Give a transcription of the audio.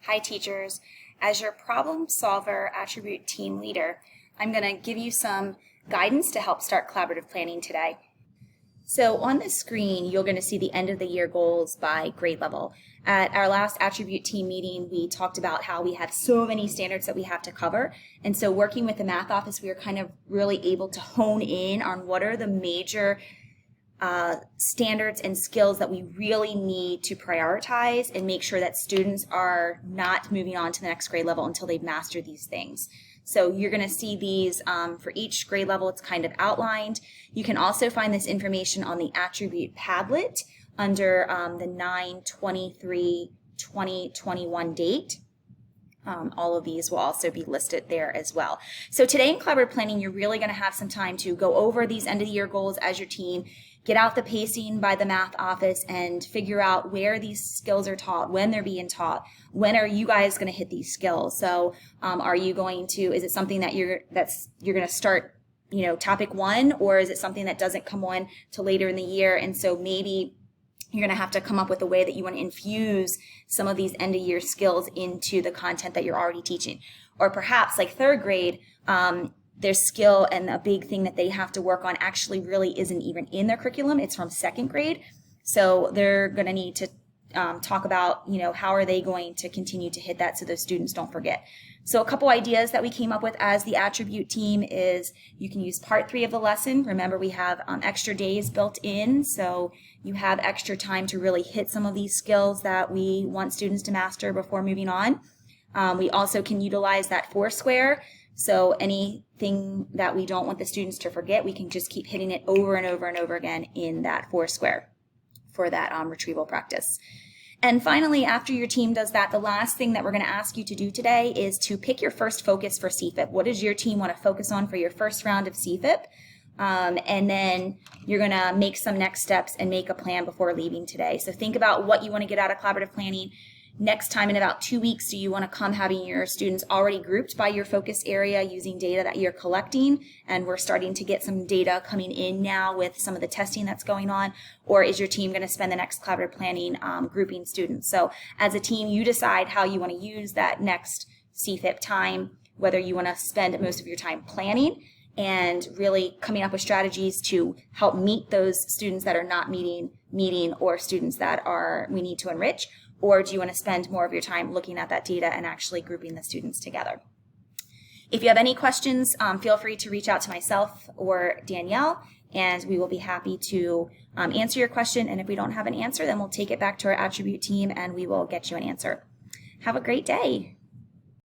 Hi teachers, as your problem solver attribute team leader, I'm going to give you some guidance to help start collaborative planning today. So on the screen, you're going to see the end of the year goals by grade level. At our last attribute team meeting, we talked about how we have so many standards that we have to cover. And so working with the math office, we are kind of really able to hone in on what are the major standards and skills that we really need to prioritize and make sure that students are not moving on to the next grade level until they've mastered these things. So you're going to see these for each grade level. It's kind of outlined. You can also find this information on the attribute Padlet under the 9/23/2021 date. All of these will also be listed there as well. So today in collaborative planning, you're really going to have some time to go over these end of the year goals as your team, get out the pacing by the math office and figure out where these skills are taught, when they're being taught, when are you guys going to hit these skills. So are you going to, is it something that you're going to start, topic one, or is it something that doesn't come on till later in the year? And so maybe you're going to have to come up with a way that you want to infuse some of these end of year skills into the content that you're already teaching. Or perhaps like third grade, their skill and a big thing that they have to work on actually really isn't even in their curriculum. It's from second grade. So they're going to need to talk about, how are they going to continue to hit that so those students don't forget. So a couple ideas that we came up with as the attribute team is you can use part 3 of the lesson. Remember, we have extra days built in, so you have extra time to really hit some of these skills that we want students to master before moving on. We also can utilize that Foursquare. So anything that we don't want the students to forget, we can just keep hitting it over and over and over again in that Foursquare for that retrieval practice. And finally, after your team does that, the last thing that we're going to ask you to do today is to pick your first focus for CFIP. What does your team want to focus on for your first round of CFIP? And then you're going to make some next steps and make a plan before leaving today. So think about what you want to get out of collaborative planning. Next time in about 2 weeks, do you want to come having your students already grouped by your focus area using data that you're collecting? And we're starting to get some data coming in now with some of the testing that's going on. Or is your team going to spend the next collaborative planning grouping students? So as a team, you decide how you want to use that next CFIP time, whether you want to spend most of your time planning and really coming up with strategies to help meet those students that are not meeting or students that we need to enrich. Or do you want to spend more of your time looking at that data and actually grouping the students together? If you have any questions, feel free to reach out to myself or Danielle, and we will be happy to answer your question. And if we don't have an answer, then we'll take it back to our attribute team and we will get you an answer. Have a great day.